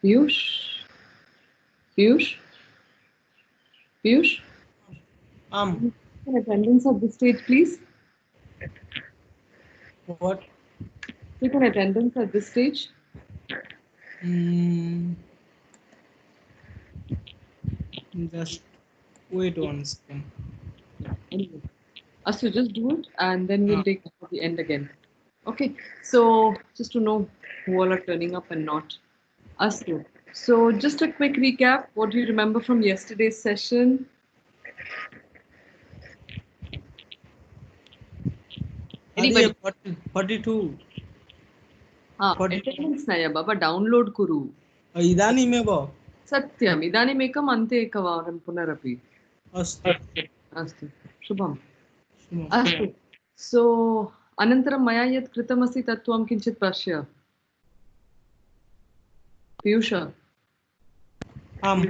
Piyush? Piyush? Piyush? Um, An attendance at this stage, please. what? Take an attendance at this stage. Mm, just wait 1 second. Anyway, Asu, just do it and then we'll Uh, take it at the end again. Okay, so just to know who all are turning up and not. Asu. So just a quick recap. What do you remember from yesterday's session? अरे Anybody? 42. हाँ, 42. attendance naya baba download kuru. इदानीमेव सत्यम् इदानीमेकम् अन्ते एकवारं पुनरपि. अस्तु अस्तु शुभम्. शुभम्। अस्तु. सो अनन्तरं मया यत् कृतमस्ति तत् त्वं किञ्चित् पश्य. पीयूष, आम्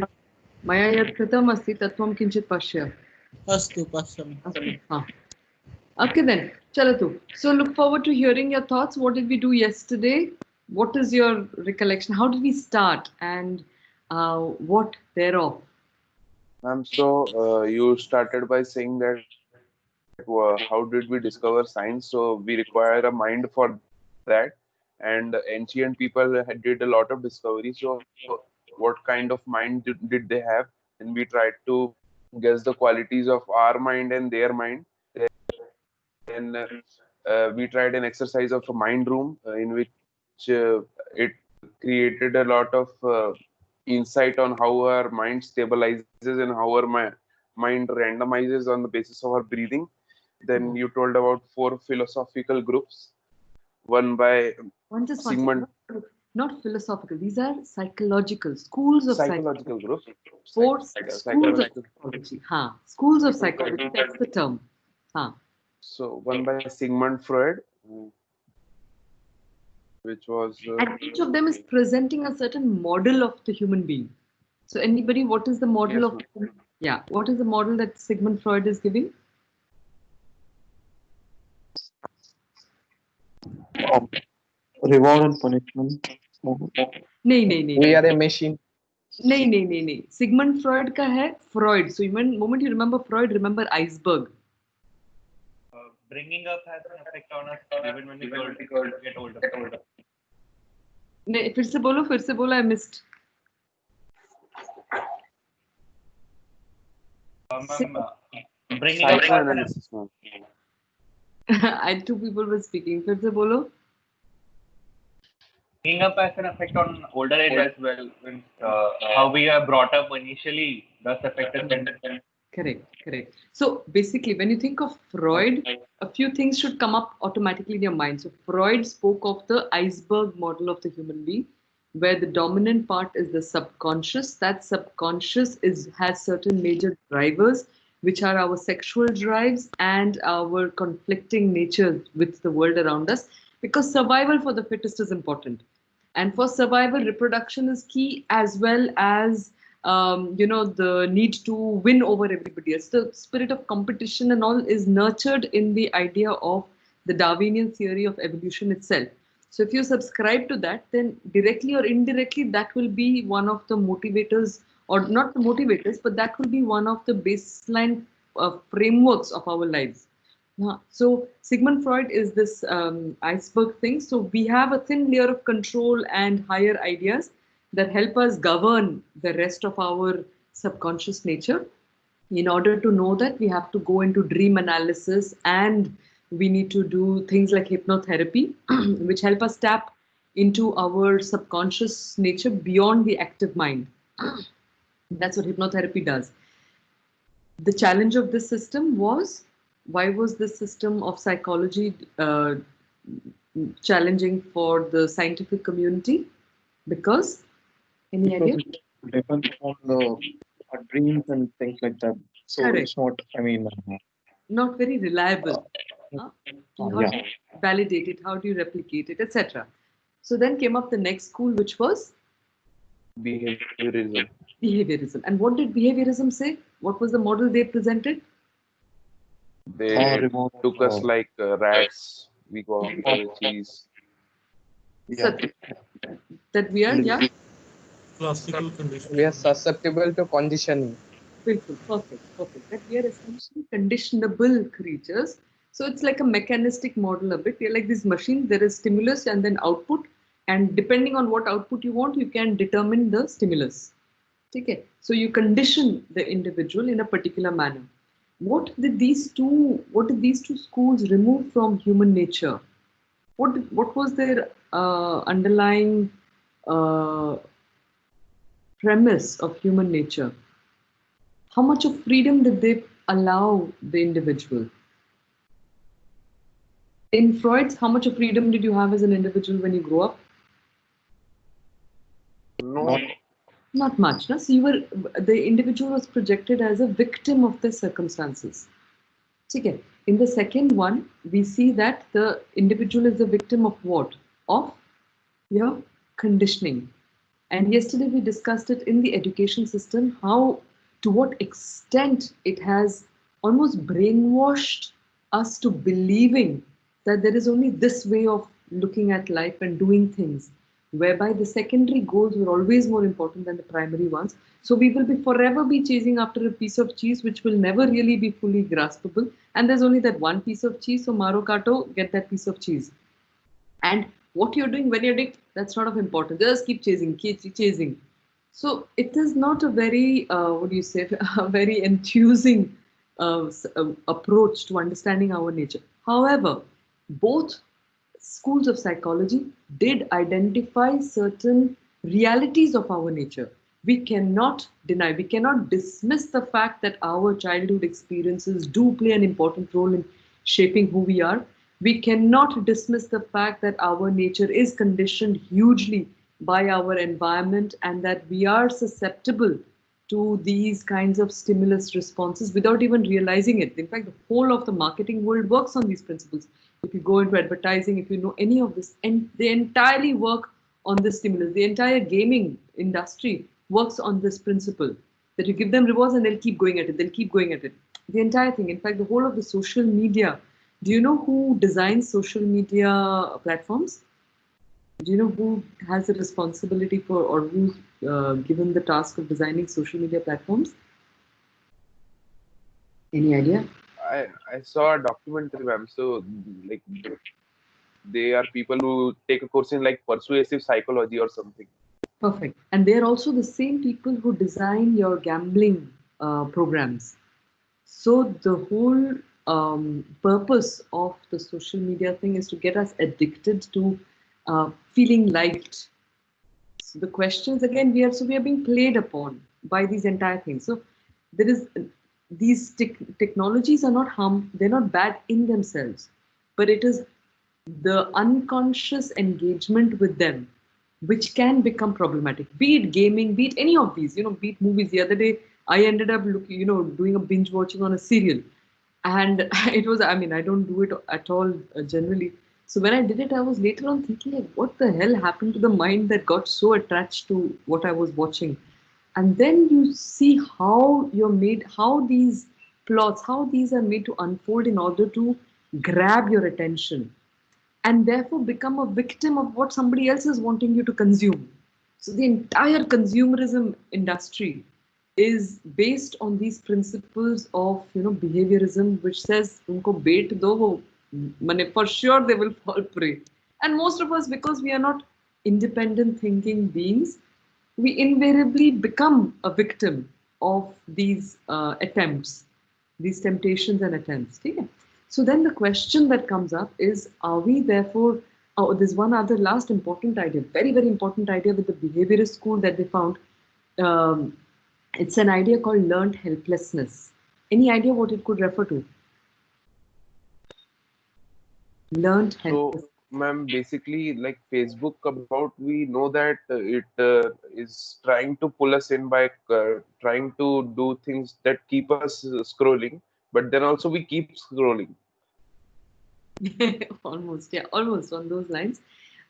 मया यत् कृतमस्ति तत् त्वं किञ्चित् पश्य. अस्तु पश्यामि। अस्तु. हाँ. Okay then, Chalatu. So look forward to hearing your thoughts. What did we do yesterday? What is your recollection? How did we start and what thereof? So you started by saying that how did we discover science? So we require a mind for that, and ancient people did a lot of discovery. So what kind of mind did they have? And we tried to guess the qualities of our mind and their mind. Then we tried an exercise of a mind room in which it created a lot of insight on how our mind stabilizes and how our mind randomizes on the basis of our breathing. Then you told about 4 philosophical groups, one by One just one Sigmund. second. Not philosophical. These are psychological schools of Psychological groups. Four schools of Psychological. psychology. Huh. Schools of psychology. That's the term. Huh. So one by Sigmund Freud, which was And each of them is presenting a certain model of the human being. So anybody, what is the model yes, of yeah? What is the model that Sigmund Freud is giving? Reward and punishment. नहीं नहीं नहीं We नहीं are a machine. नहीं नहीं नहीं नहीं Sigmund Freud का है Freud so moment you remember Freud, remember iceberg. Bringing up has an effect on us even when we get older. नहीं फिर से बोलो I missed. Bringing up psychoanalysis, ma'am. I two people were speaking. फिर से बोलो. bringing up has an effect on older age as well. When, how we are brought up initially does affect us. Correct. So basically, when you think of Freud, a few things should come up automatically in your mind. So Freud spoke of the iceberg model of the human being, where the dominant part is the subconscious. That subconscious has certain major drivers, which are our sexual drives and our conflicting nature with the world around us. Because survival for the fittest is important. And for survival, reproduction is key, as well as the need to win over everybody else. The spirit of competition and all is nurtured in the idea of the Darwinian theory of evolution itself. So if you subscribe to that, then directly or indirectly, that will be one of the motivators, or not the motivators, but that will be one of the baseline frameworks of our lives. So Sigmund Freud is this iceberg thing. So we have a thin layer of control and higher ideas that help us govern the rest of our subconscious nature. In order to know that, we have to go into dream analysis, and we need to do things like hypnotherapy, which help us tap into our subconscious nature beyond the active mind. That's what hypnotherapy does. The challenge of this system was, why was this system of psychology challenging for the scientific community? Because, any idea? It depends on the dreams and things like that. So Correct. it's not. I mean, Not very reliable. How yeah. do you validate it? How do you replicate it, etc. So then came up the next school, which was behaviorism. Behaviorism. And what did behaviorism say? What was the model they presented? They took us like rats. We got cheese. Yeah. So that we are, yeah. classical condition. We are susceptible to conditioning. Bilkul, perfect, perfect. That we are essentially conditionable creatures. So it's like a mechanistic model a bit. You're like this machine, there is stimulus and then output. And depending on what output you want, you can determine the stimulus. Okay. So you condition the individual in a particular manner. What did these two schools remove from human nature? What was their underlying premise of human nature? How much of freedom did they allow the individual? In Freud's, how much of freedom did you have as an individual when you grew up? No, Not much. No? So the individual was projected as a victim of the circumstances. Okay. In the second one, we see that the individual is a victim of what? Of your conditioning. And yesterday we discussed it in the education system, how to what extent it has almost brainwashed us to believing that there is only this way of looking at life and doing things, whereby the secondary goals were always more important than the primary ones. So we will be forever be chasing after a piece of cheese which will never really be fully graspable. And there's only that one piece of cheese, so Maro Kato, get that piece of cheese. And what you're doing when you're doing, that's not of importance. Just keep chasing, keep chasing. So it is not a very, what do you say, a very enthusing approach to understanding our nature. However, both schools of psychology did identify certain realities of our nature. We cannot deny, we cannot dismiss the fact that our childhood experiences do play an important role in shaping who we are. We cannot dismiss the fact that our nature is conditioned hugely by our environment and that we are susceptible to these kinds of stimulus responses without even realizing it. In fact, the whole of the marketing world works on these principles. If you go into advertising, if you know any of this, and they entirely work on this stimulus. The entire gaming industry works on this principle that you give them rewards and they'll keep going at it. They'll keep going at it. The entire thing. In fact, the whole of the social media. Do you know who designs social media platforms? Do you know who has the responsibility for, or who's given the task of designing social media platforms? Any idea? I saw a documentary, ma'am. So like they are people who take a course in like persuasive psychology or something. Perfect. And they're also the same people who design your gambling programs. So the whole purpose of the social media thing is to get us addicted to feeling liked. So the questions again, we are being played upon by these entire things. So there is these technologies are not they're not bad in themselves, but it is the unconscious engagement with them which can become problematic. Be it gaming, be it any of these, be it movies. The other day, I ended up looking, doing a binge watching on a serial. And it was, I don't do it at all generally. So when I did it, I was later on thinking, like, what the hell happened to the mind that got so attached to what I was watching? And then you see how how these plots, how these are made to unfold in order to grab your attention and therefore become a victim of what somebody else is wanting you to consume. So the entire consumerism industry is based on these principles of behaviorism, which says unko bait do wo for sure they will fall prey. And most of us, because we are not independent thinking beings, we invariably become a victim of these attempts, these temptations and attempts. Okay? So then the question that comes up is, are we therefore, there's one other last important idea, very, very important idea with the behaviorist school that they found. It's an idea called learned helplessness. Any idea what it could refer to? Learned helplessness. So, ma'am, basically, like Facebook, about we know that it is trying to pull us in by trying to do things that keep us scrolling, but then also we keep scrolling. Almost, yeah, almost on those lines.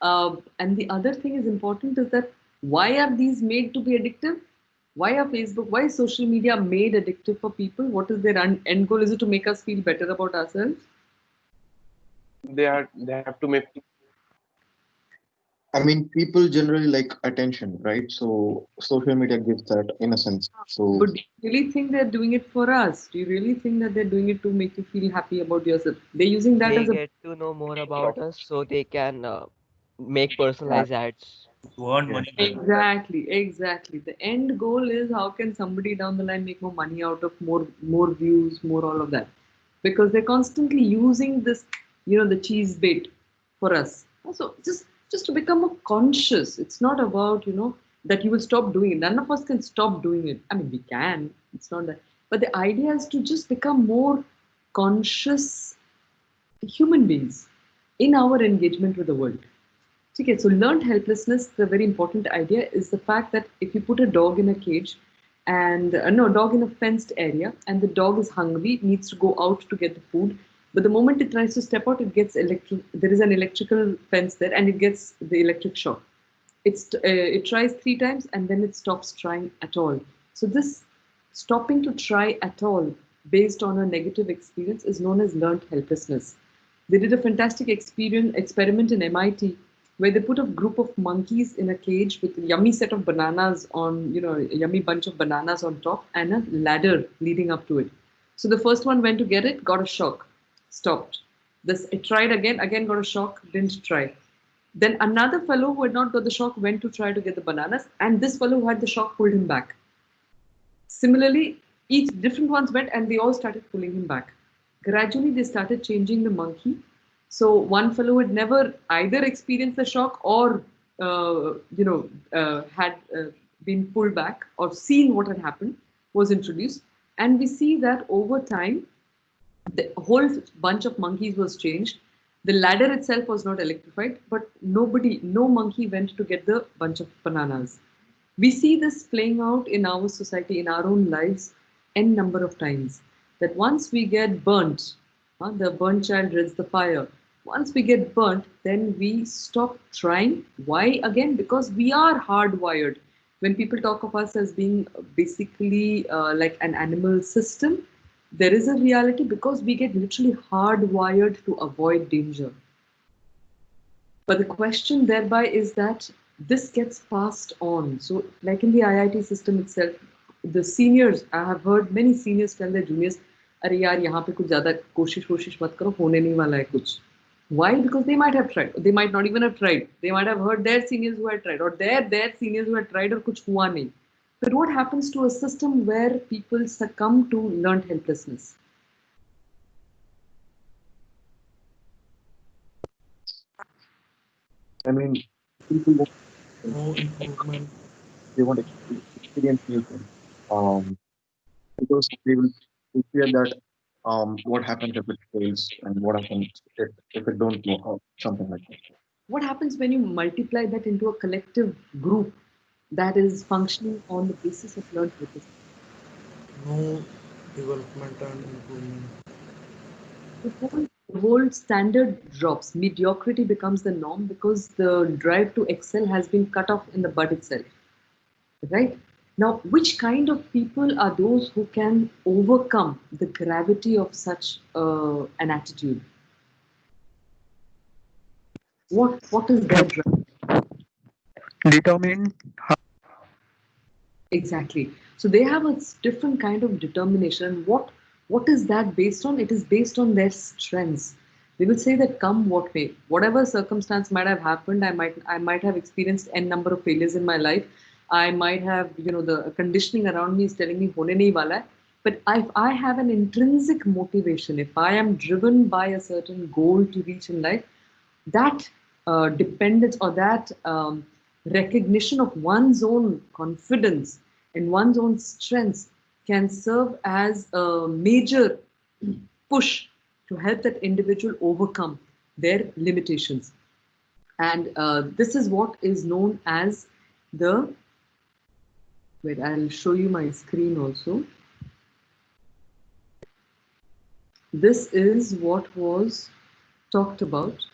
And the other thing is important is that why are these made to be addictive? Why are Facebook, why is social media made addictive for people? What is their end goal? Is it to make us feel better about ourselves? They have to make I mean, people generally like attention, right? So social media gives that in a sense. So But do you really think they're doing it for us? Do you really think that they're doing it to make you feel happy about yourself? They're using that They as a get to know more about us so they can make yeah, personalized ads. To earn yeah. money. exactly, exactly. The end goal is how can somebody down the line make more money out of more views, more all of that. Because they're constantly using this, the cheese bait for us. So just to become more conscious. It's not about, that you will stop doing it. None of us can stop doing it. I mean, we can. It's not that. But the idea is to just become more conscious human beings in our engagement with the world. Okay, so learned helplessness, the very important idea is the fact that if you put a dog in a cage and no, dog in a fenced area and the dog is hungry, it needs to go out to get the food. But the moment it tries to step out, it gets there is an electrical fence there and it gets the electric shock. It tries 3 times and then it stops trying at all. So this stopping to try at all based on a negative experience is known as learned helplessness. They did a fantastic experiment in MIT where they put a group of monkeys in a cage with a yummy set of bananas on, a yummy bunch of bananas on top and a ladder leading up to it. So the first one went to get it, got a shock, stopped. It tried again got a shock, didn't try. Then another fellow who had not got the shock went to try to get the bananas, and this fellow who had the shock pulled him back. Similarly, each different ones went and they all started pulling him back. Gradually, they started changing the monkey. So one fellow had never either experienced the shock or, had been pulled back or seen what had happened was introduced. And we see that over time, the whole bunch of monkeys was changed. The ladder itself was not electrified, but no monkey went to get the bunch of bananas. We see this playing out in our society, in our own lives, n number of times. That once we get burnt, the burnt child dreads the fire. Once we get burnt, then we stop trying. Why? Again, because we are hardwired. When people talk of us as being basically like an animal system, there is a reality because we get literally hardwired to avoid danger. But the question thereby is that this gets passed on. So, like in the IIT system itself, the seniors, I have heard many seniors tell their juniors, अरे यार यहाँ पे कुछ ज़्यादा कोशिश मत करो, होने नहीं वाला है कुछ. Why? Because they might have tried. They might not even have tried. They might have heard their seniors who had tried, or their seniors who had tried, और कुछ हुआ नहीं. But what happens to a system where people succumb to learned helplessness? I mean, people want, No improvement. they want to experience new things. Because they will fear that what happens if it fails and what happens if it don't work out, something like that. What happens when you multiply that into a collective group that is functioning on the basis of learned helplessness? No development and improvement. The whole standard drops. Mediocrity becomes the norm because the drive to excel has been cut off in the bud itself. Right? Now, which kind of people are those who can overcome the gravity of such an attitude? What is their drive? Determined. Exactly. So they have a different kind of determination. What is that based on? It is based on their strengths. They will say that come what may, whatever circumstance might have happened, I might have experienced n number of failures in my life. I might have, the conditioning around me is telling me hone nahi wala hai. But if I have an intrinsic motivation, if I am driven by a certain goal to reach in life, that dependence or that recognition of one's own confidence and one's own strengths can serve as a major push to help that individual overcome their limitations. And this is what is known as the, wait, I'll show you my screen also. This is what was talked about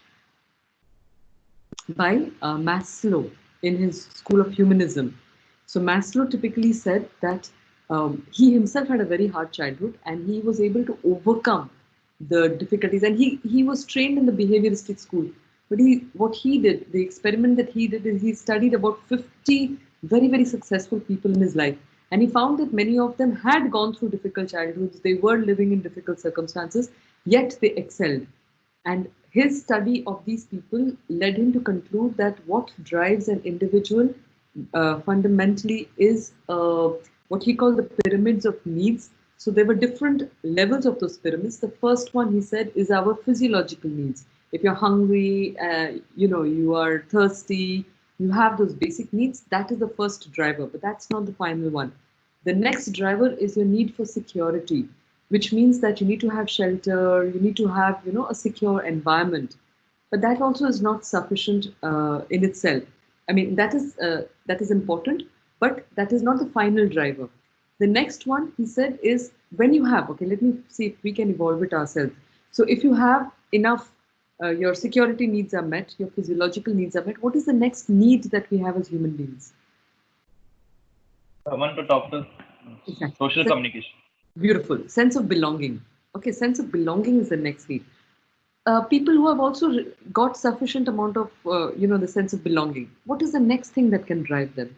by Maslow in his School of Humanism. So Maslow typically said that he himself had a very hard childhood and he was able to overcome the difficulties. And he was trained in the behavioristic school. But what he did, the experiment that he did, is he studied about 50 very, very successful people in his life. And he found that many of them had gone through difficult childhoods, they were living in difficult circumstances, yet they excelled. And his study of these people led him to conclude that what drives an individual fundamentally is what he called the pyramids of needs. So there were different levels of those pyramids. The first one, he said, is our physiological needs. If you're hungry, you are thirsty, you have those basic needs, that is the first driver, but that's not the final one. The next driver is your need for security, which means that you need to have shelter, you need to have, a secure environment. But that also is not sufficient in itself. I mean, that is important, but that is not the final driver. The next one, he said, is when you have, okay, let me see if we can evolve it ourselves. So if you have enough, your security needs are met, your physiological needs are met, what is the next need that we have as human beings? Someone to talk to. Exactly. Social communication. Beautiful. Sense of belonging. Okay, sense of belonging is the next need. People who have also got sufficient amount of, the sense of belonging, what is the next thing that can drive them?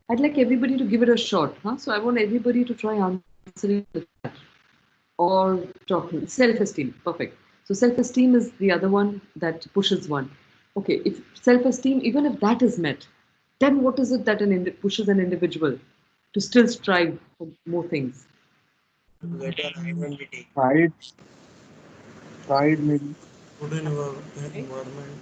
I'd like everybody to give it a shot. So I want everybody to try answering the chat or talking. Self-esteem. Perfect. So self-esteem is the other one that pushes one. Okay, if self-esteem, even if that is met, then what is it that pushes an individual to still strive for more things? Better identity. Pride, pride maybe. Good environment.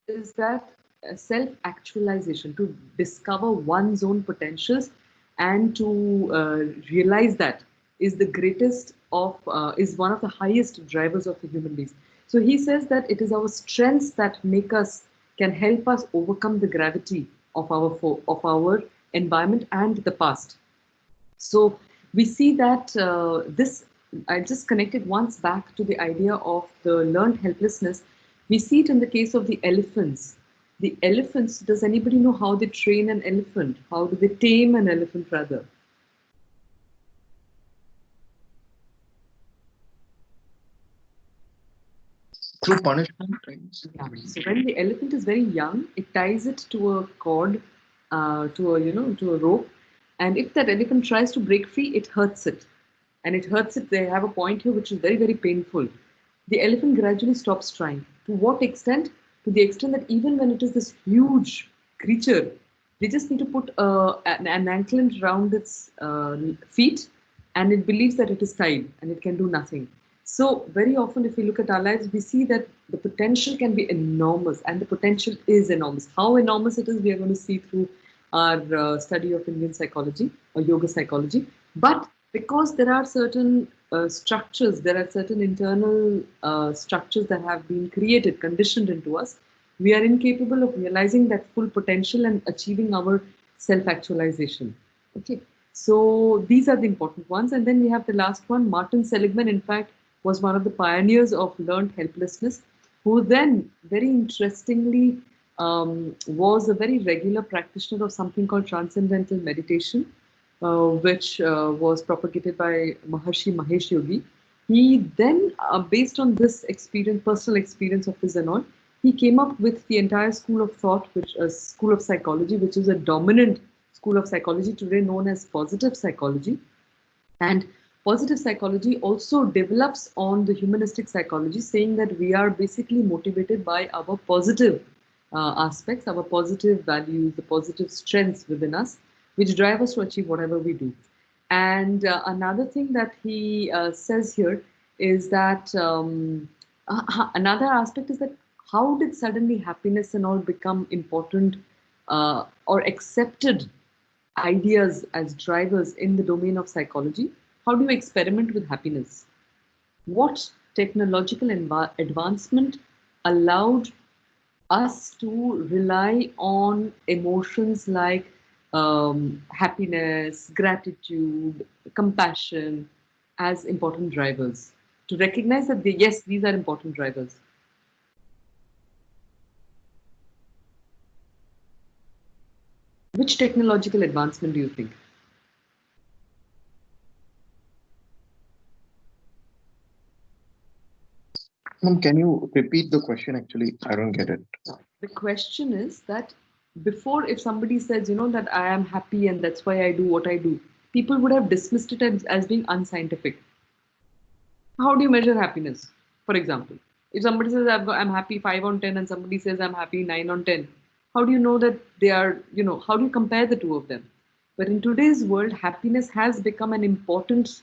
Is that self-actualization, to discover one's own potentials and to realize that is the greatest of, is one of the highest drivers of the human beings. So he says that it is our strengths that can help us overcome the gravity of our environment and the past. So we see that I just connected once back to the idea of the learned helplessness. We see it in the case of the elephants. The elephants, does anybody know how they train an elephant? How do they tame an elephant rather? Through punishment, right? Yeah. So when the elephant is very young, it ties it to a cord, to a rope, and if that elephant tries to break free, it hurts it, and it hurts it. They have a point here which is very, very painful. The elephant gradually stops trying. To what extent? To the extent that even when it is this huge creature, they just need to put an anklet around its feet, and it believes that it is tied and it can do nothing. So very often, if we look at our lives, we see that the potential can be enormous, and the potential is enormous. How enormous it is, we are going to see through our study of Indian psychology or yoga psychology. But because there are certain structures, there are certain internal structures that have been created, conditioned into us, we are incapable of realizing that full potential and achieving our self-actualization. Okay, so these are the important ones. And then we have the last one. Martin Seligman, in fact, was one of the pioneers of learned helplessness, who then very interestingly was a very regular practitioner of something called transcendental meditation, which was propagated by Maharshi Mahesh Yogi. He then, based on this experience, personal experience of his and all, he came up with the entire school of thought, which is school of psychology, which is a dominant school of psychology today known as positive psychology. And positive psychology also develops on the humanistic psychology, saying that we are basically motivated by our positive aspects, our positive values, the positive strengths within us, which drive us to achieve whatever we do. And another thing that he says here is that another aspect is that how did suddenly happiness and all become important or accepted ideas as drivers in the domain of psychology? How do you experiment with happiness? What technological advancement allowed us to rely on emotions like happiness, gratitude, compassion as important drivers? To recognize that, yes, these are important drivers. Which technological advancement do you think? Ma'am, can you repeat the question? Actually, I don't get it. The question is that before, if somebody says, that I am happy and that's why I do what I do, people would have dismissed it as being unscientific. How do you measure happiness? For example, if somebody says I'm happy 5 on 10 and somebody says I'm happy 9 on 10, how do you know that they are, how do you compare the two of them? But in today's world, happiness has become an important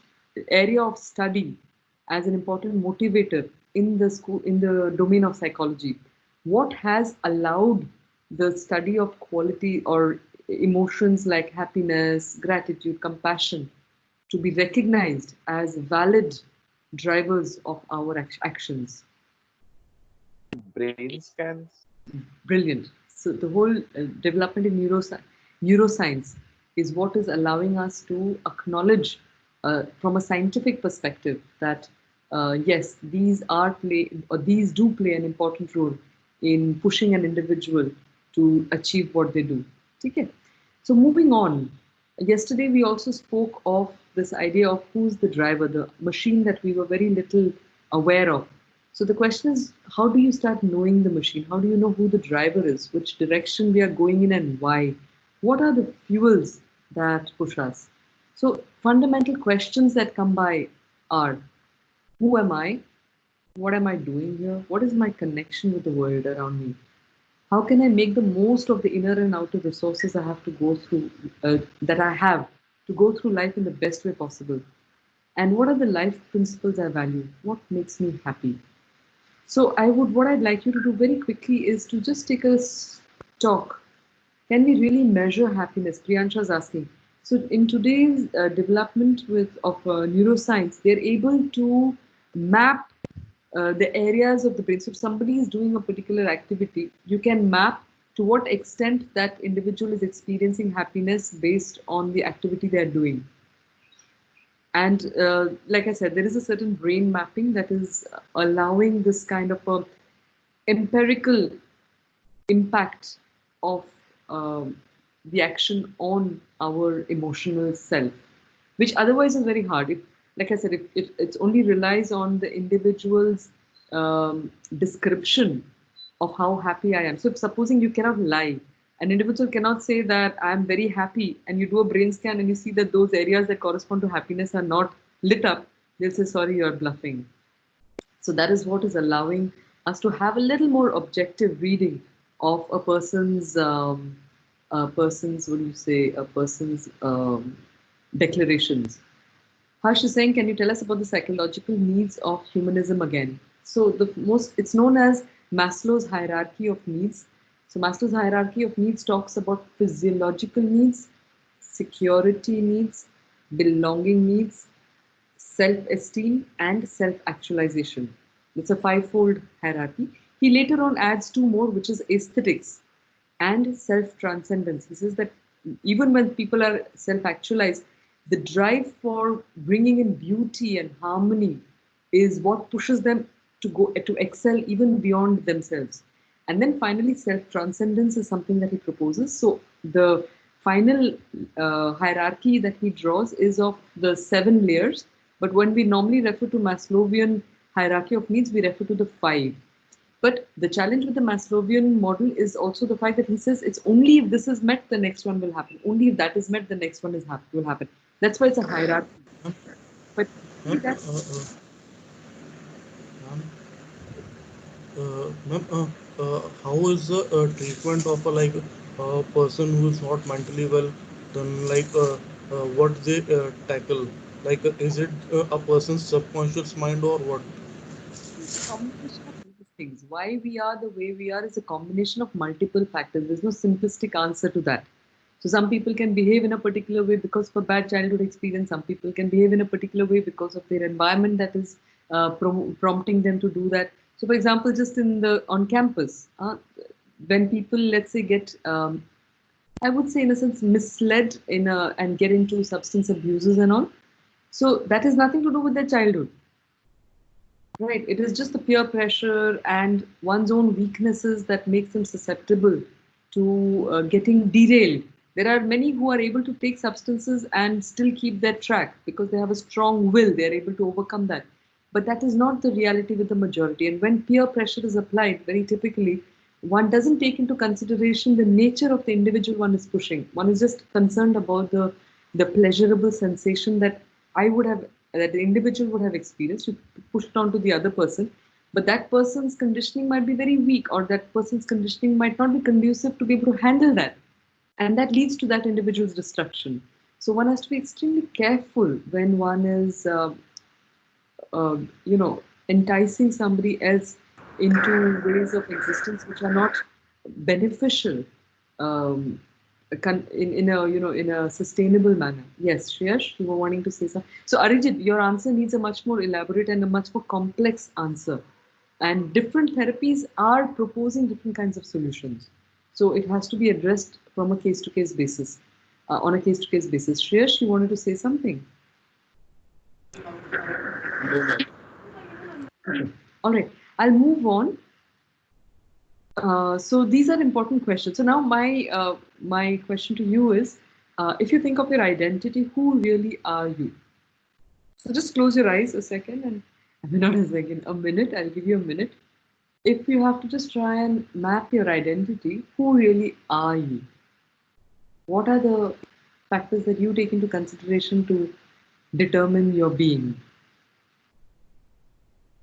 area of study, as an important motivator in the school, in the domain of psychology. What has allowed the study of quality or emotions like happiness, gratitude, compassion to be recognized as valid drivers of our actions? Brain scans. Brilliant. So the whole development in neuroscience is what is allowing us to acknowledge from a scientific perspective that yes, these do play an important role in pushing an individual to achieve what they do. Okay. So moving on, yesterday we also spoke of this idea of who's the driver, the machine that we were very little aware of. So the question is, how do you start knowing the machine? How do you know who the driver is, which direction we are going in and why? What are the fuels that push us? So fundamental questions that come by are, who am I? What am I doing here? What is my connection with the world around me? How can I make the most of the inner and outer resources I have to go through, that I have to go through life in the best way possible? And what are the life principles I value? What makes me happy? So what I'd like you to do very quickly is to just take a talk. Can we really measure happiness? Priyansha is asking. So in today's development of neuroscience, they're able to map the areas of the brain. So if somebody is doing a particular activity, you can map to what extent that individual is experiencing happiness based on the activity they're doing. And like I said, there is a certain brain mapping that is allowing this kind of a empirical impact of the action on our emotional self, which otherwise is very hard. Like I said, if it only relies on the individual's description of how happy I am. So if supposing you cannot lie, an individual cannot say that I am very happy, and you do a brain scan and you see that those areas that correspond to happiness are not lit up, they'll say, sorry, you're bluffing. So that is what is allowing us to have a little more objective reading of a person's declarations. Harsh is saying, can you tell us about the psychological needs of humanism again? So it's known as Maslow's hierarchy of needs. So Maslow's hierarchy of needs talks about physiological needs, security needs, belonging needs, self-esteem, and self-actualization. It's a 5-fold hierarchy. He later on adds 2 more, which is aesthetics and self-transcendence. He says that even when people are self-actualized, the drive for bringing in beauty and harmony is what pushes them to excel even beyond themselves. And then finally, self-transcendence is something that he proposes. So the final hierarchy that he draws is of the 7 layers. But when we normally refer to Maslowian hierarchy of needs, we refer to the 5. But the challenge with the Maslowian model is also the fact that he says it's only if this is met, the next one will happen. Only if that is met, the next one will happen. That's why it's a hierarchy. But how is the treatment of a person who is not mentally well? Then what they tackle? Is it a person's subconscious mind or what? It's a combination of these things. Why we are the way we are is a combination of multiple factors. There's no simplistic answer to that. So some people can behave in a particular way because of a bad childhood experience. Some people can behave in a particular way because of their environment that is prompting them to do that. So, for example, just on campus, when people, let's say, get I would say, in a sense, misled and get into substance abuses and all. So that has nothing to do with their childhood. Right. It is just the peer pressure and one's own weaknesses that makes them susceptible to getting derailed. There are many who are able to take substances and still keep their track because they have a strong will. They're able to overcome that. but that is not the reality with the majority. And when peer pressure is applied, very typically, one doesn't take into consideration the nature of the individual one is pushing. One is just concerned about the pleasurable sensation that I would have, that the individual would have experienced. You push it on to the other person, but that person's conditioning might be very weak, or that person's conditioning might not be conducive to be able to handle that, and that leads to that individual's destruction. So one has to be extremely careful when one is enticing somebody else into ways of existence which are not beneficial, um, in a in a sustainable manner. Yes, Shreyash, you were wanting to say something. So Arijit, your answer needs a much more elaborate and a much more complex answer. And different therapies are proposing different kinds of solutions. So it has to be addressed from a case-to-case basis, on a case-to-case basis. Shreyash, you wanted to say something? Okay. All right. I'll move on. So these are important questions. So now my question to you is, if you think of your identity, who really are you? So just close your eyes a second, and I mean not a second, a minute. I'll give you a minute. If you have to just try and map your identity, who really are you? What are the factors that you take into consideration to determine your being?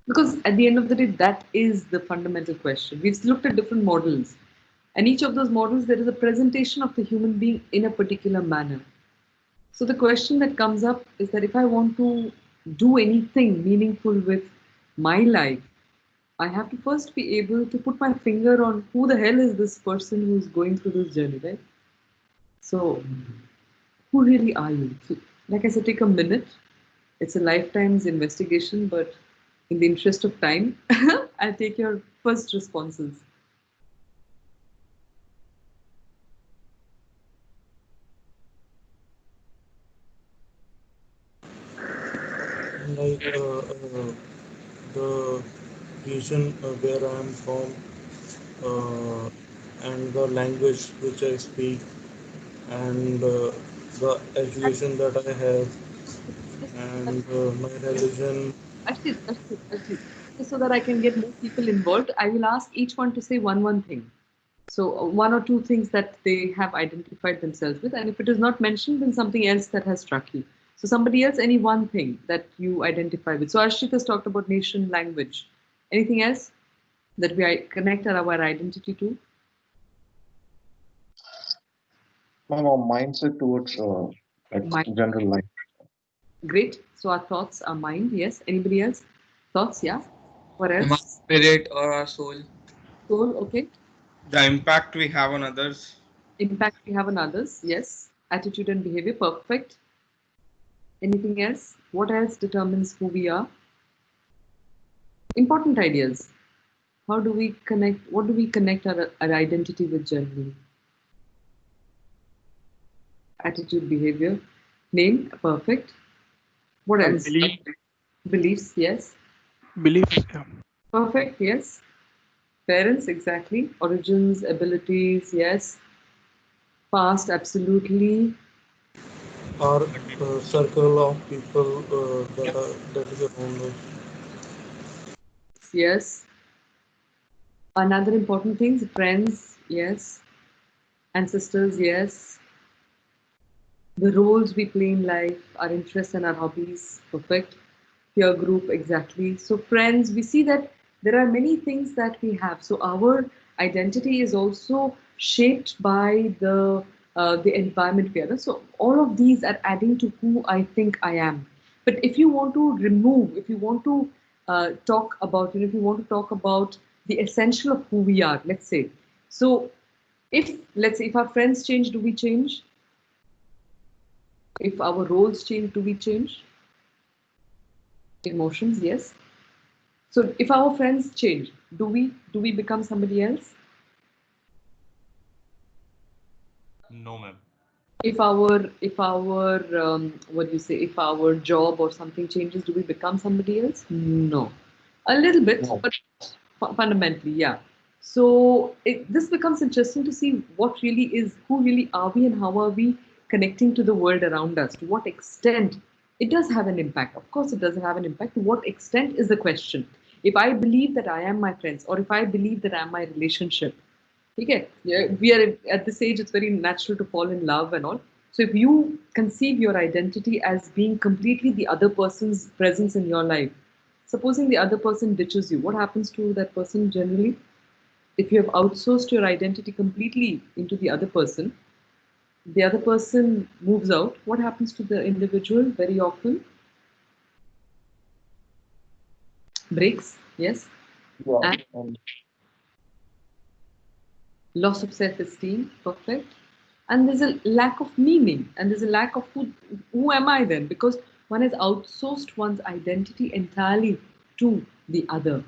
Because at the end of the day, that is the fundamental question. We've looked at different models, and each of those models, there is a presentation of the human being in a particular manner. So the question that comes up is that if I want to do anything meaningful with my life, I have to first be able to put my finger on who the hell is this person who's going through this journey, right? So, who really are you? So, like I said, take a minute. It's a lifetime's investigation, but in the interest of time, I'll take your first responses. Like the region where I am from, and the language which I speak, and the education that I have, and my religion. Actually, just so that I can get more people involved, I will ask each one to say one thing. So one or two things that they have identified themselves with, and if it is not mentioned, then something else that has struck you. So somebody else, any one thing that you identify with. So Ashrit has talked about nation, language. Anything else that we connect our identity to? No, mindset towards like Mind. general life. Great. So our thoughts, our mind. Yes. Anybody else? Thoughts? Yeah. What Our else? spirit or our soul. Soul. Okay. The impact we have on others. Impact we have on others. Yes. Attitude and behavior. Perfect. Anything else? What else determines who we are? Important ideas. How do we connect? What do we connect our identity with generally? Attitude, behavior, name. Perfect. What else? Belief. Beliefs. Yes. Beliefs. Yeah. Perfect. Yes. Parents. Exactly. Origins, abilities. Yes. Past. Absolutely. Our circle of people that is around us. Yes. Another important thing, friends, yes. Ancestors, yes. The roles we play in life, our interests and our hobbies, perfect. Peer group, exactly. So friends, we see that there are many things that we have. So our identity is also shaped by the environment we are in. So all of these are adding to who I think I am. But if you want to remove, if you want to talk about, if you want to talk about the essential of who we are, let's say. So if, let's say, if our friends change, do we change? If our roles change, do we change? Emotions, yes. So if our friends change, do we become somebody else? No, ma'am. If our what do you say? If our job or something changes, do we become somebody else? No, a little bit, No. but fundamentally, yeah. So this becomes interesting to see what really is, who really are we, and how are we connecting to the world around us? To what extent It does have an impact. Of course, it does have an impact. To what extent is the question? If I believe that I am my friends, or if I believe that I am my relationship, okay, yeah, we are at this age, it's very natural to fall in love and all. So if you conceive your identity as being completely the other person's presence in your life, supposing the other person ditches you, what happens to that person generally? If you have outsourced your identity completely into the other person moves out, what happens to the individual very often? Breaks, yes, Yeah. and And loss of self-esteem, perfect. And there's a lack of meaning, and there's a lack of who am I then? Because one has outsourced one's identity entirely to the other.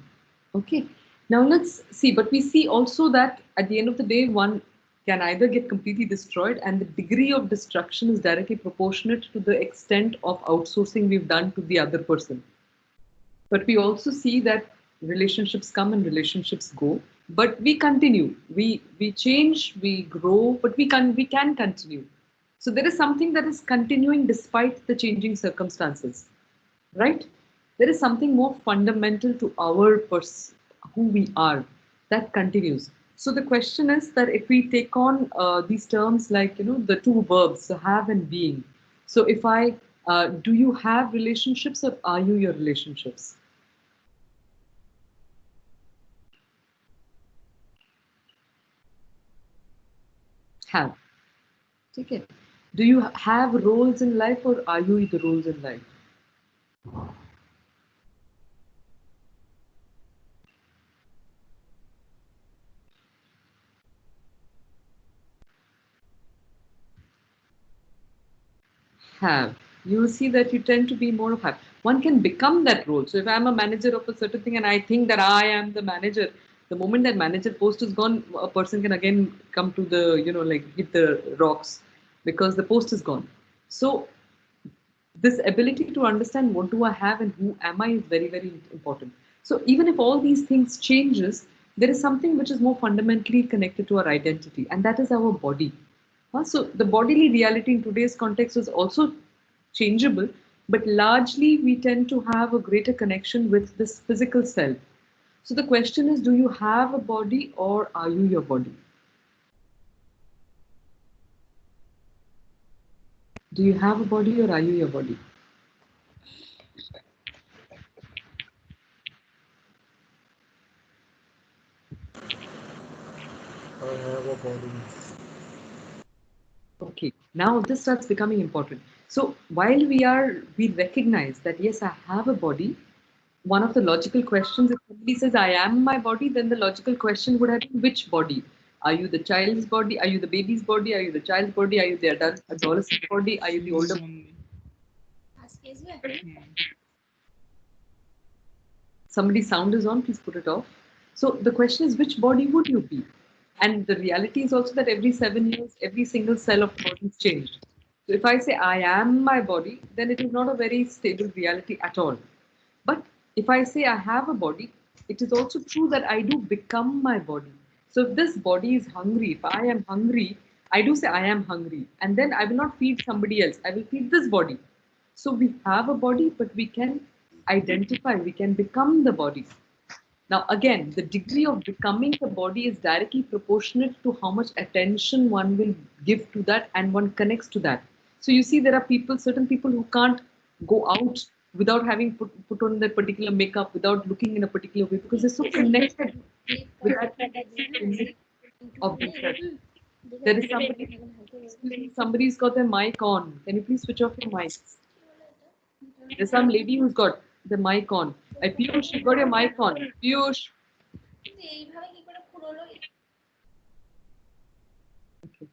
Okay. Now let's see, but we see also that at the end of the day, one can either get completely destroyed, and the degree of destruction is directly proportionate to the extent of outsourcing we've done to the other person. But we also see that relationships come and relationships go, but we continue. We change, we grow, but we can continue. So there is something that is continuing despite the changing circumstances, right? There is something more fundamental to our who we are that continues. So the question is that if we take on these terms like the two verbs, so have and being. So if I do you have relationships or are you your relationships? Have. Okay. Do you have roles in life or are you the roles in life? Have. You will see that you tend to be more of have. One can become that role. So if I'm a manager of a certain thing and I think that I am the manager, the moment that manager post is gone, a person can again come to the, like hit the rocks because the post is gone. So this ability to understand what do I have and who am I is very, very important. So even if all these things changes, there is something which is more fundamentally connected to our identity, and that is our body. So the bodily reality in today's context is also changeable, but largely we tend to have a greater connection with this physical self. So the question is, do you have a body or are you your body? Do you have a body or are you your body? I have a body. Okay, now this starts becoming important. So while we recognize that yes, I have a body, one of the logical questions, if somebody says I am my body, then the logical question would have been which body? Are you the child's body? Are you the baby's body? Are you the child's body? Are you the adolescent body? Are you the older? Somebody's sound is on, please put it off. So the question is, which body would you be? And the reality is also that every 7 years, every single cell of body is changed. So if I say I am my body, then it is not a very stable reality at all. But if I say I have a body, it is also true that I do become my body. So if this body is hungry, if I am hungry, I do say I am hungry. And then I will not feed somebody else, I will feed this body. So we have a body, but we can identify, we can become the body. Now, again, the degree of becoming the body is directly proportionate to how much attention one will give to that and one connects to that. So, you see, there are certain people who can't go out without having put on that particular makeup, without looking in a particular way, because they're so connected with that image of themselves. There is somebody's got their mic on. Can you please switch off your mic? There's some lady who's got the mic on. Piyush, you got your mic on. Piyush. Okay.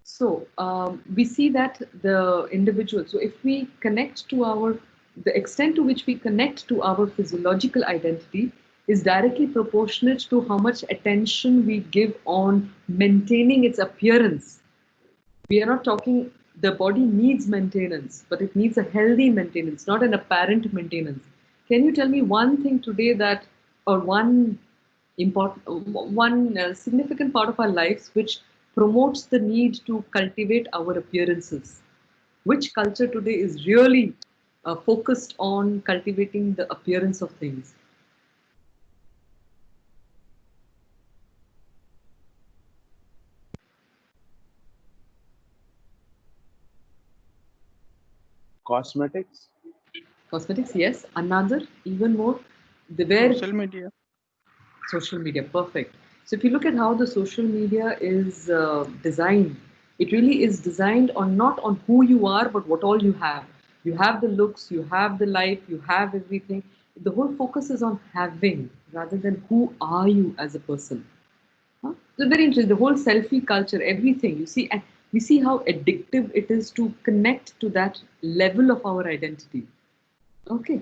So we see that the individual, so if we connect to the extent to which we connect to our physiological identity is directly proportionate to how much attention we give on maintaining its appearance. We are not talking, the body needs maintenance, but it needs a healthy maintenance, not an apparent maintenance. Can you tell me one thing today that, or one significant part of our lives which promotes the need to cultivate our appearances? which culture today is really focused on cultivating the appearance of things? Cosmetics. Cosmetics, yes. Another, even more, the where Social media. social media, perfect. So if you look at how the social media is designed, it really is designed on not on who you are, but what all you have. You have the looks, you have the life, you have everything. The whole focus is on having rather than who are you as a person. Huh? So very interesting. The whole selfie culture, everything you see, and we see how addictive it is to connect to that level of our identity. Okay.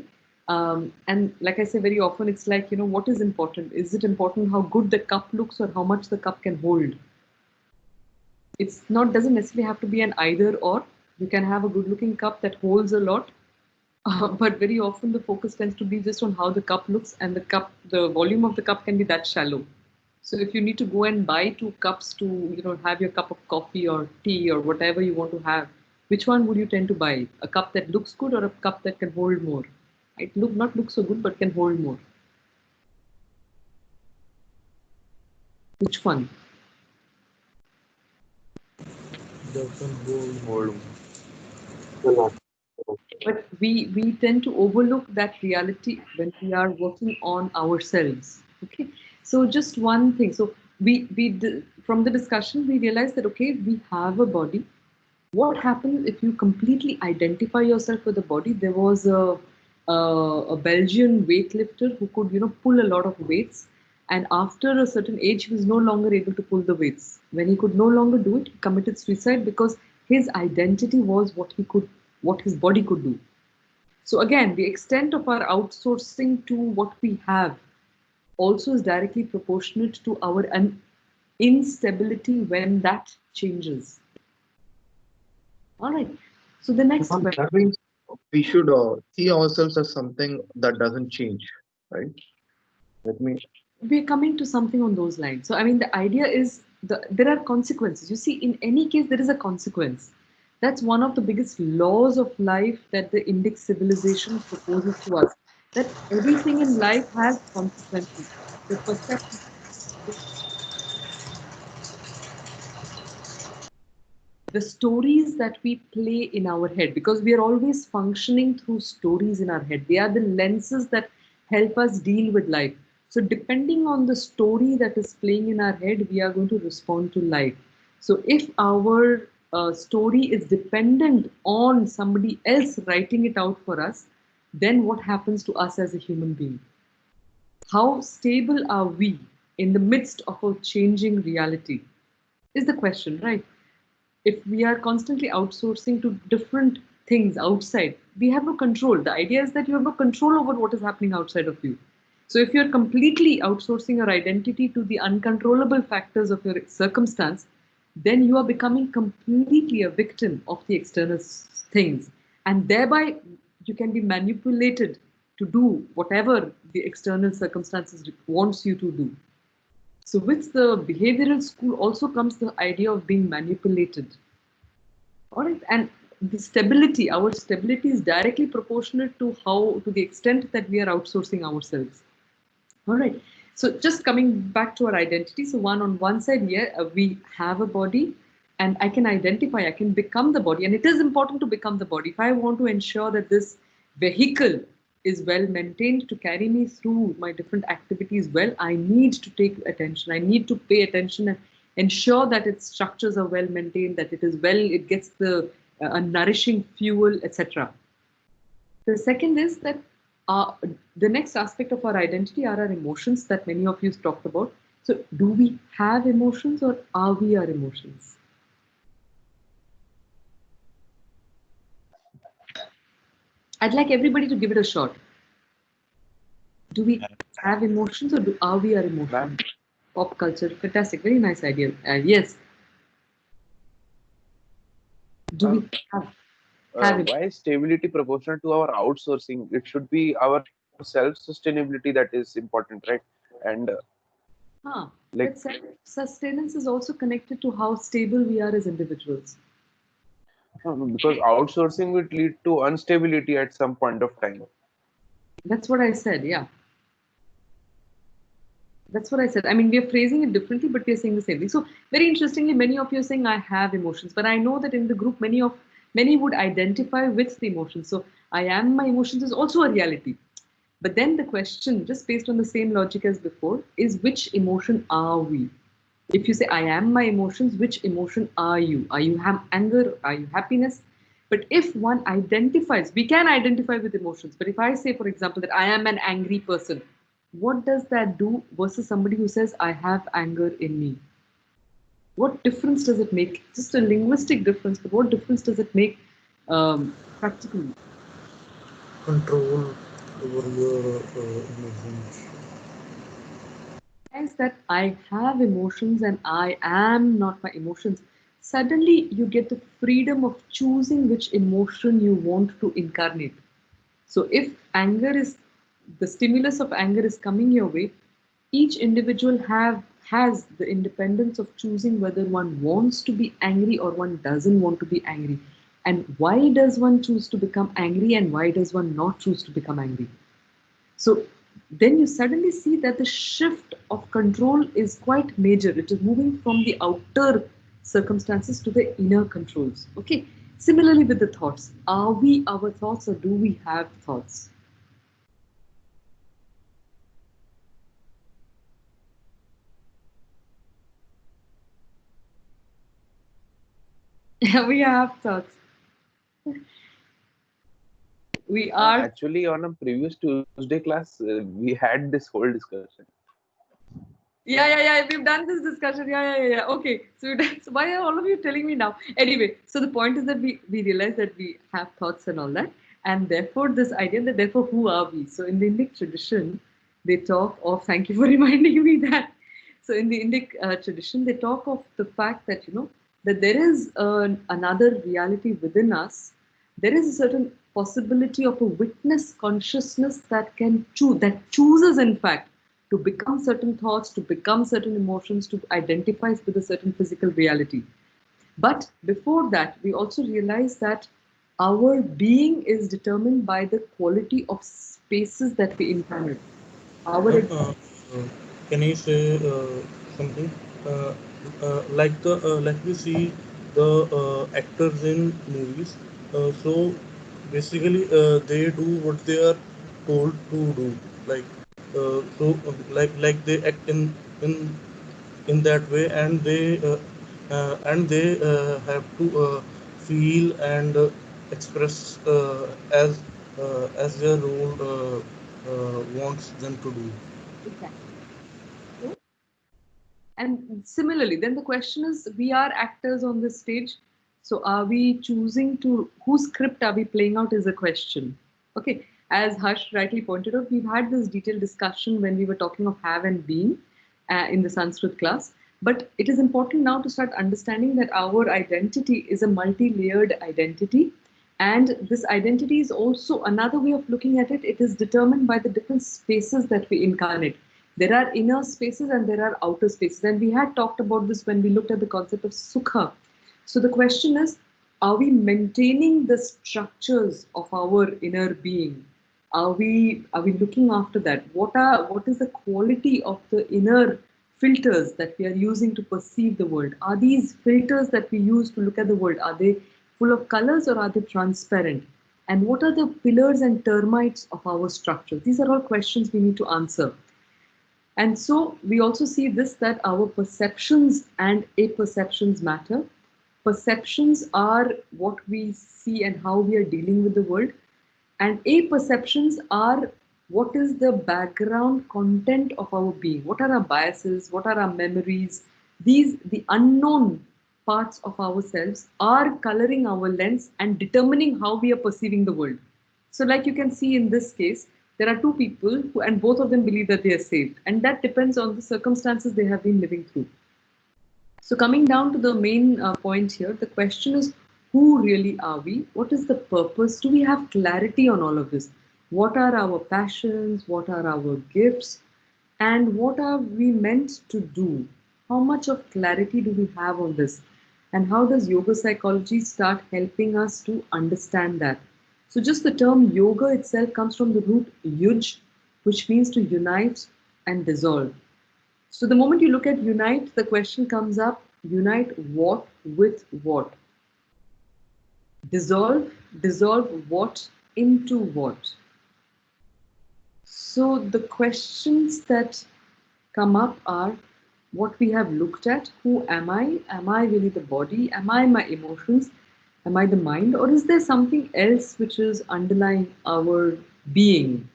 And like I say very often, it's like, what is important? Is it important how good the cup looks or how much the cup can hold? It's not, doesn't necessarily have to be an either or. You can have a good looking cup that holds a lot, but very often the focus tends to be just on how the cup looks, and the volume of the cup can be that shallow. So if you need to go and buy two cups to, have your cup of coffee or tea or whatever you want to have, which one would you tend to buy? A cup that looks good or a cup that can hold more? It not look so good, but can hold more. Which one? That can hold Hold. But we tend to overlook that reality when we are working on ourselves. Okay, so just one thing. So from the discussion we realized that okay, we have a body. What happens if you completely identify yourself with the body? There was a Belgian weightlifter who could pull a lot of weights, and after a certain age he was no longer able to pull the weights. When he could no longer do it, he committed suicide because his identity was what his body could do. So again, the extent of our outsourcing to what we have also is directly proportionate to our instability when that changes. All right. So the next Ma'am, question. that means we should see ourselves as something that doesn't change, right? Let me. We're coming to something on those lines. So I mean, the idea is there are consequences. You see, in any case, there is a consequence. That's one of the biggest laws of life that the Indic civilization proposes to us. That everything in life has consequences. The perception, the stories that we play in our head, because we are always functioning through stories in our head. They are the lenses that help us deal with life. So depending on the story that is playing in our head, we are going to respond to life. So if our story is dependent on somebody else writing it out for us, then what happens to us as a human being? How stable are we in the midst of a changing reality is the question, right? If we are constantly outsourcing to different things outside, we have no control. The idea is that you have no control over what is happening outside of you. So if you're completely outsourcing your identity to the uncontrollable factors of your circumstance, then you are becoming completely a victim of the external things. And thereby, you can be manipulated to do whatever the external circumstances wants you to do. So with the behavioral school also comes the idea of being manipulated. All right, and the stability, our stability is directly proportionate to to the extent that we are outsourcing ourselves. All right. So just coming back to our identity. So on one side, yeah, we have a body, and I can identify, I can become the body, and it is important to become the body. If I want to ensure that this vehicle is well maintained to carry me through my different activities well, I need to take attention. I need to pay attention and ensure that its structures are well maintained, that it gets the nourishing fuel, etc. The second is that the next aspect of our identity are our emotions that many of you talked about. So, do we have emotions or are we our emotions? I'd like everybody to give it a shot. Do we have emotions or are we our emotions? Ma'am, Pop culture, fantastic, very nice idea. Yes. Do we have it? why is stability proportional to our outsourcing? It should be our self-sustainability that is important, right? And like, But sustenance is also connected to how stable we are as individuals. Because outsourcing would lead to instability at some point of time. That's what I said, yeah. That's what I said. I mean, we are phrasing it differently, but we are saying the same thing. So very interestingly, many of you are saying I have emotions, but I know that in the group, many would identify with the emotions. So I am my emotions is also a reality. But then the question, just based on the same logic as before, is which emotion are we? If you say I am my emotions, which emotion are you? Are you anger? Are you happiness? But if one identifies, we can identify with emotions. But if I say, for example, that I am an angry person, what does that do versus somebody who says I have anger in me? What difference does it make? Just a linguistic difference, but what difference does it make practically? Control over your emotions. Realize that I have emotions and I am not my emotions, suddenly you get the freedom of choosing which emotion you want to incarnate. So if anger is the stimulus of anger is coming your way, each individual has the independence of choosing whether one wants to be angry or one doesn't want to be angry. And why does one choose to become angry and why does one not choose to become angry? So then you suddenly see that the shift of control is quite major. It is moving from the outer circumstances to the inner controls. Okay. Similarly with the thoughts, are we our thoughts or do we have thoughts? We have thoughts. We are. Actually, on a previous Tuesday class, we had this whole discussion. Yeah. We've done this discussion. Yeah. Okay. So why are all of you telling me now? Anyway, so the point is that we realize that we have thoughts and all that, and therefore this idea that therefore who are we? So in the Indic tradition, they talk of. Thank you for reminding me that. So in the Indic tradition, they talk of the fact that that there is another reality within us. There is a certain possibility of a witness consciousness that can choose, that chooses in fact to become certain thoughts, to become certain emotions, to identify with a certain physical reality. But before that, we also realize that our being is determined by the quality of spaces that we inhabit. Our Ma'am, can I say something? Uh, like we see the actors in movies. So basically, they do what they are told to do. Like like they act in that way, and they have to feel and express as their role wants them to do. exactly. So, and similarly, then the question is, we are actors on this stage. So are we choosing to, whose script are we playing out is a question. Okay. As Harsh rightly pointed out, we've had this detailed discussion when we were talking of have and being in the Sanskrit class. But it is important now to start understanding that our identity is a multi-layered identity. And this identity is also another way of looking at it. It is determined by the different spaces that we incarnate. There are inner spaces and there are outer spaces. And we had talked about this when we looked at the concept of sukha. So the question is, are we maintaining the structures of our inner being? Are we looking after that? What is the quality of the inner filters that we are using to perceive the world? Are these filters that we use to look at the world, are they full of colors or are they transparent? And what are the pillars and termites of our structure? These are all questions we need to answer. And so we also see this that our perceptions and apperceptions matter. Perceptions are what we see and how we are dealing with the world. And apperceptions are what is the background content of our being. What are our biases? What are our memories? These, the unknown parts of ourselves, are coloring our lens and determining how we are perceiving the world. So, like you can see in this case, there are two people who, and both of them believe that they are saved, and that depends on the circumstances they have been living through. So, coming down to the main point here, the question is, who really are we? What is the purpose? Do we have clarity on all of this? What are our passions? What are our gifts? And what are we meant to do? How much of clarity do we have on this? And how does yoga psychology start helping us to understand that? So just the term yoga itself comes from the root yuj, which means to unite and dissolve. So the moment you look at unite, the question comes up, unite what with what? Dissolve what into what? So the questions that come up are what we have looked at. Who am I? Am I really the body? Am I my emotions? Am I the mind? Or is there something else which is underlying our being?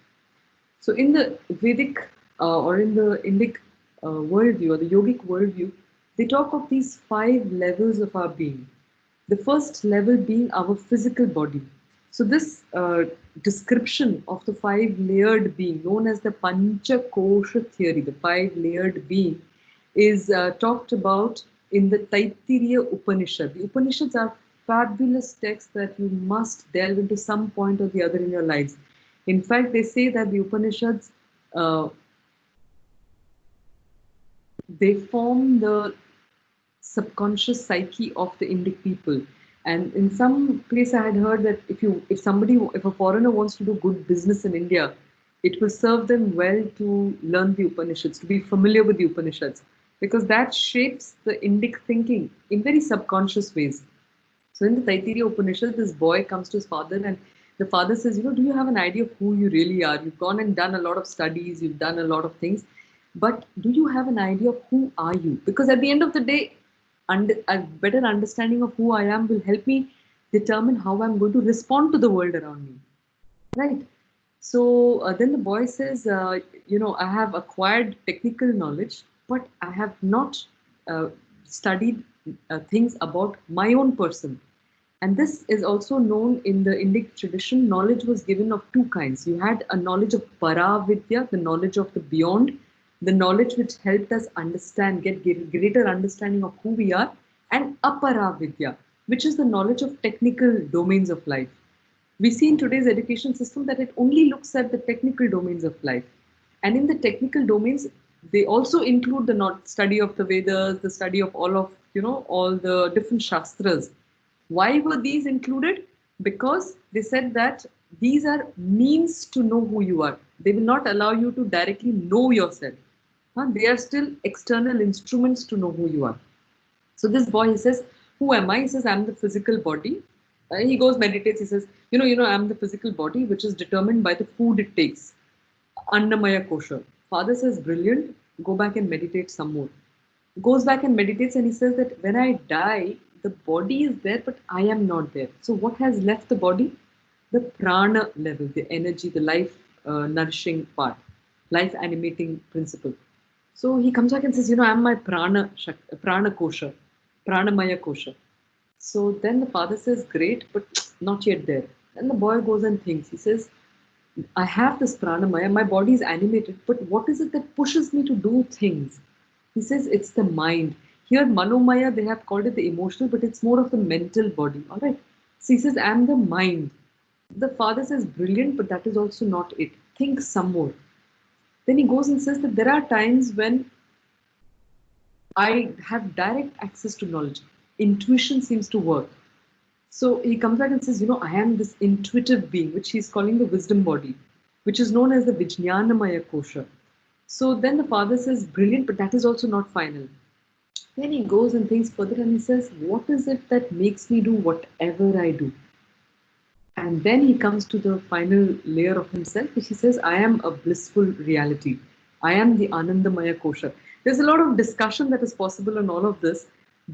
So in the Vedic or in the Indic worldview or the yogic worldview, they talk of these 5 levels of our being. The first level being our physical body. So this description of the 5 layered being, known as the Pancha Kosha theory, the 5 layered being, is talked about in the Taittiriya Upanishad. The Upanishads are fabulous texts that you must delve into some point or the other in your lives. In fact, they say that the Upanishads uh, they form the subconscious psyche of the Indic people. And in some place, I had heard that if a foreigner wants to do good business in India, it will serve them well to learn the Upanishads, to be familiar with the Upanishads, because that shapes the Indic thinking in very subconscious ways. So in the Taittiriya Upanishad, this boy comes to his father and the father says, do you have an idea of who you really are? You've gone and done a lot of studies, you've done a lot of things, but do you have an idea of who are you? Because at the end of the day, a better understanding of who I am will help me determine how I'm going to respond to the world around me. Right. So then the boy says, I have acquired technical knowledge, but I have not studied things about my own person. And this is also known in the Indic tradition. Knowledge was given of 2 kinds. You had a knowledge of Paravidya, the knowledge of the beyond, the knowledge which helped us understand, get greater understanding of who we are, and Aparavidya, which is the knowledge of technical domains of life. We see in today's education system that it only looks at the technical domains of life. And in the technical domains, they also include the study of the Vedas, the study of all the different Shastras. Why were these included? Because they said that these are means to know who you are. They will not allow you to directly know yourself. They are still external instruments to know who you are. So this boy, he says, who am I? He says, I'm the physical body. He goes, meditates. He says, I'm the physical body, which is determined by the food it takes. Annamaya kosha. Father says, brilliant. Go back and meditate some more. Goes back and meditates, and he says that when I die, the body is there, but I am not there. So what has left the body? The prana level, the energy, the life nourishing part, life animating principle. So he comes back and says, I'm my prana kosha, pranamaya kosha. So then the father says, great, but not yet there. Then the boy goes and thinks. He says, I have this pranamaya, my body is animated, but what is it that pushes me to do things? He says, it's the mind. Here, manomaya, they have called it the emotional, but it's more of the mental body. All right. So he says, I'm the mind. The father says, brilliant, but that is also not it. Think some more. Then he goes and says that there are times when I have direct access to knowledge. Intuition seems to work. So he comes back and says, I am this intuitive being, which he's calling the wisdom body, which is known as the Vijnanamaya Kosha. So then the father says, brilliant, but that is also not final. Then he goes and thinks further and he says, what is it that makes me do whatever I do? And then he comes to the final layer of himself, which he says, I am a blissful reality. I am the Anandamaya Kosha. There's a lot of discussion that is possible on all of this,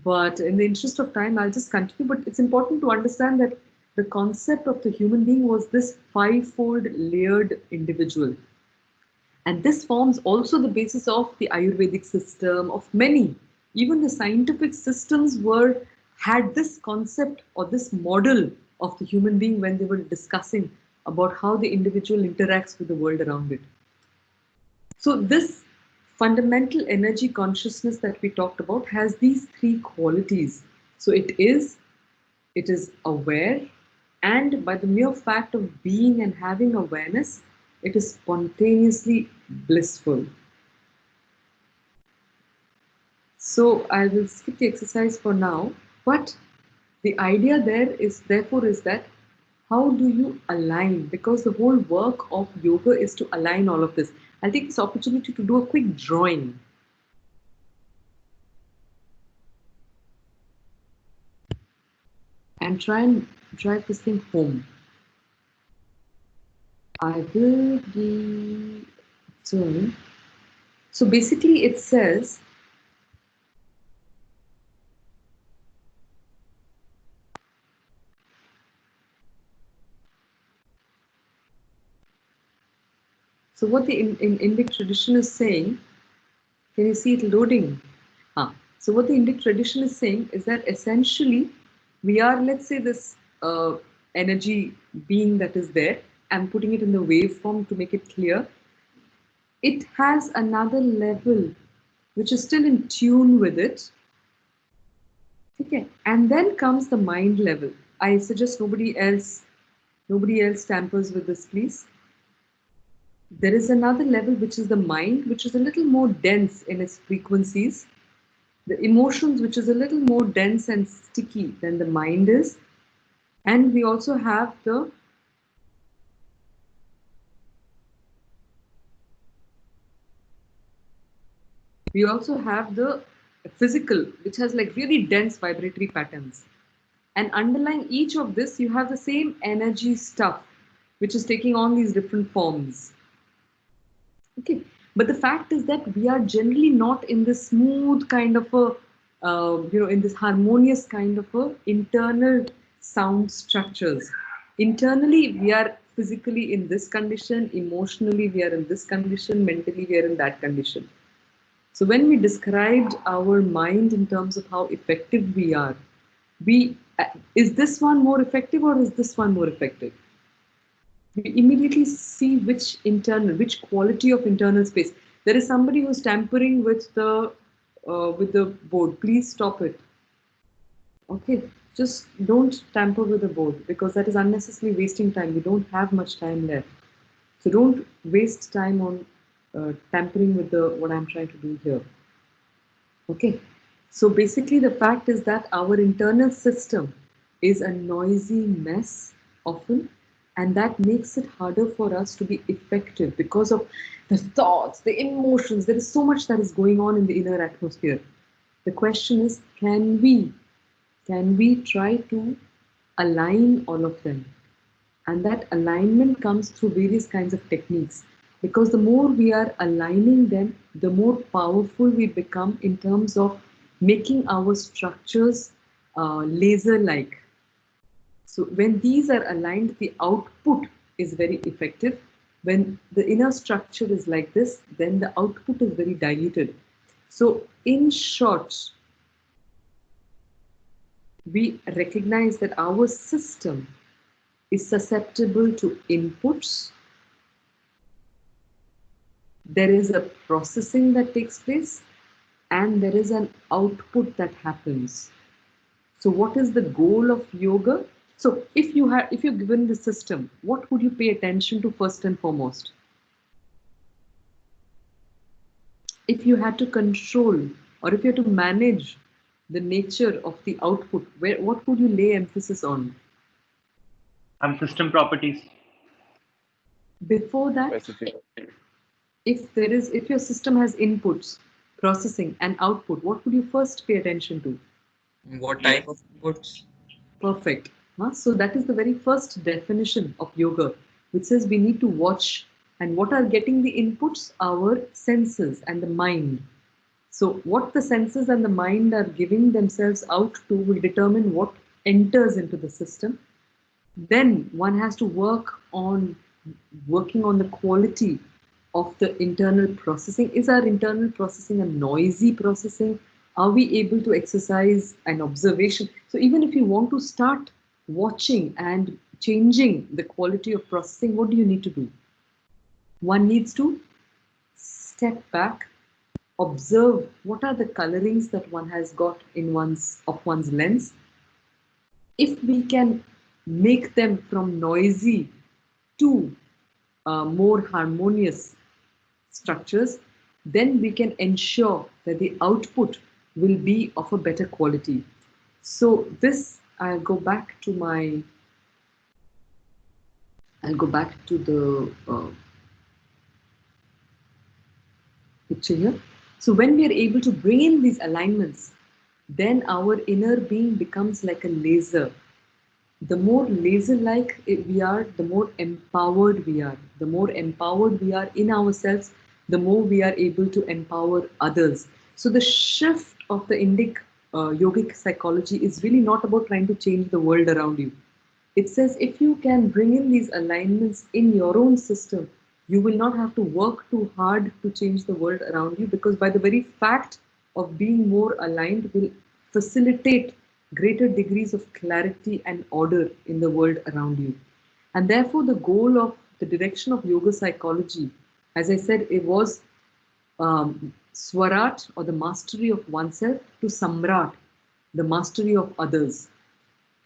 but in the interest of time, I'll just continue. But it's important to understand that the concept of the human being was this 5-fold layered individual. And this forms also the basis of the Ayurvedic system, of many. Even the scientific systems had this concept or this model of the human being when they were discussing about how the individual interacts with the world around it. So this fundamental energy consciousness that we talked about has these 3 qualities. So it is aware, and by the mere fact of being and having awareness, it is spontaneously blissful. So I will skip the exercise for now, But the idea there is, therefore, is that how do you align? Because the whole work of yoga is to align all of this. I'll take this opportunity to do a quick drawing. And try and drive this thing home. I will be doing. So basically it says so what the in Indic tradition is saying, can you see it loading? So what the Indic tradition is saying is that essentially we are, let's say, this energy being that is there. I'm putting it in the waveform to make it clear. It has another level which is still in tune with it. Okay, and then comes the mind level. I suggest nobody else tampers with this, please. There is another level which is the mind, which is a little more dense in its frequencies. The emotions, which is a little more dense and sticky than the mind is. And we also have the physical, which has like really dense vibratory patterns. And underlying each of this, you have the same energy stuff, which is taking on these different forms. Okay, but the fact is that we are generally not in this smooth kind of a, in this harmonious kind of a internal sound structures. Internally, we are physically in this condition, emotionally, we are in this condition, mentally, we are in that condition. So when we described our mind in terms of how effective we are, is this one more effective or is this one more effective? We immediately see which quality of internal space. There is somebody who's tampering with the board. Please stop it. Okay, just don't tamper with the board because that is unnecessarily wasting time. We don't have much time left. So don't waste time on tampering with what I'm trying to do here. Okay, so basically the fact is that our internal system is a noisy mess often, and that makes it harder for us to be effective because of the thoughts, the emotions. There is so much that is going on in the inner atmosphere. The question is, can we try to align all of them? And that alignment comes through various kinds of techniques. Because the more we are aligning them, the more powerful we become in terms of making our structures laser-like. So when these are aligned, the output is very effective. When the inner structure is like this, then the output is very diluted. So in short, we recognize that our system is susceptible to inputs. There is a processing that takes place and there is an output that happens. So what is the goal of yoga? So if you're given the system, what would you pay attention to first and foremost? If you had to control or if you had to manage the nature of the output, what would you lay emphasis on? System properties. Before that, Specific. If your system has inputs, processing and output, what would you first pay attention to? What type of inputs? Perfect. So that is the very first definition of yoga, which says we need to watch. And what are getting the inputs? Our senses and the mind. So what the senses and the mind are giving themselves out to will determine what enters into the system. Then one has to working on the quality of the internal processing. Is our internal processing a noisy processing? Are we able to exercise an observation? So even if you want to start watching and changing the quality of processing, what do you need to do? One needs to step back, observe what are the colorings that one has got in one's lens. If we can make them from noisy to more harmonious structures, then we can ensure that the output will be of a better quality. So this, I'll go back to the picture here. So when we are able to bring in these alignments, then our inner being becomes like a laser. The more laser-like we are, the more empowered we are. The more empowered we are in ourselves, the more we are able to empower others. So the shift of the Indic yogic psychology is really not about trying to change the world around you. It says if you can bring in these alignments in your own system, you will not have to work too hard to change the world around you, because by the very fact of being more aligned will facilitate greater degrees of clarity and order in the world around you. And therefore, the goal of the direction of yoga psychology, as I said, it was Swarat, or the mastery of oneself, to Samrat, the mastery of others.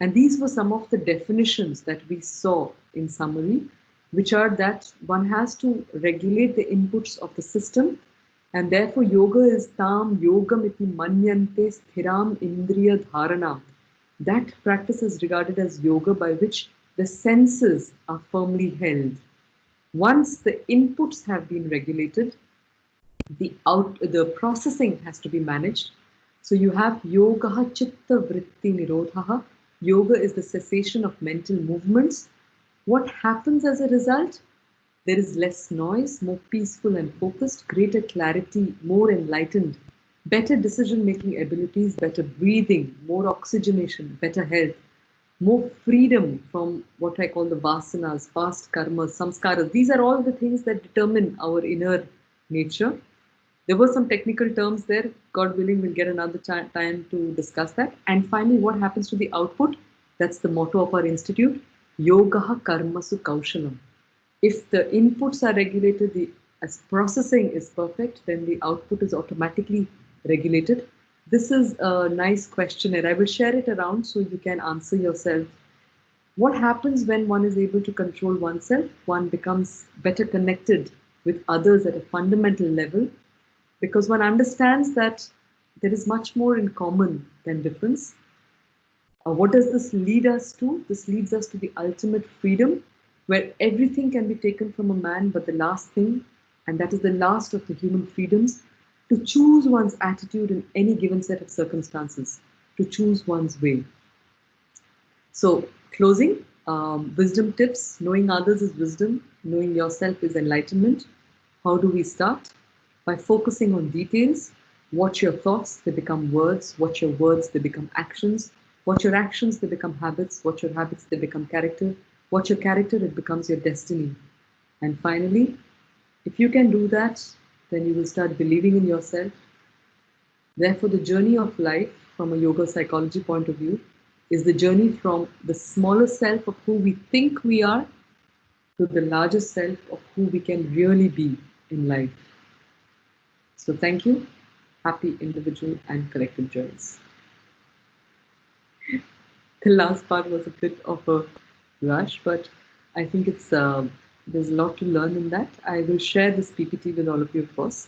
And these were some of the definitions that we saw in summary, which are that one has to regulate the inputs of the system, and therefore yoga is tam yogam iti manyante sthiram indriya dharana. That practice is regarded as yoga by which the senses are firmly held. Once the inputs have been regulated, the processing has to be managed. So you have yoga chitta vritti nirodha. Yoga is the cessation of mental movements. What happens as a result? There is less noise, more peaceful and focused, greater clarity, more enlightened, better decision-making abilities, better breathing, more oxygenation, better health, more freedom from what I call the vasanas, past karmas, samskaras. These are all the things that determine our inner nature. There were some technical terms there. God willing, we'll get another time to discuss that. And finally, what happens to the output? That's the motto of our institute. Yogaha karmasu kaushalam. If the inputs are regulated, the as processing is perfect, then the output is automatically regulated. This is a nice questionnaire. I will share it around so you can answer yourself. What happens when one is able to control oneself? One becomes better connected with others at a fundamental level, because one understands that there is much more in common than difference. What does this lead us to? This leads us to the ultimate freedom, where everything can be taken from a man, but the last thing, and that is the last of the human freedoms, to choose one's attitude in any given set of circumstances, to choose one's way. So, closing, wisdom tips. Knowing others is wisdom, knowing yourself is enlightenment. How do we start? By focusing on details. Watch your thoughts, they become words. Watch your words, they become actions. Watch your actions, they become habits. Watch your habits, they become character. Watch your character, it becomes your destiny. And finally, if you can do that, then you will start believing in yourself. Therefore, the journey of life from a yoga psychology point of view is the journey from the smaller self of who we think we are to the larger self of who we can really be in life. So thank you. Happy individual and collective journeys. The last part was a bit of a rush, but I think it's there's a lot to learn in that. I will share this PPT with all of you, of course.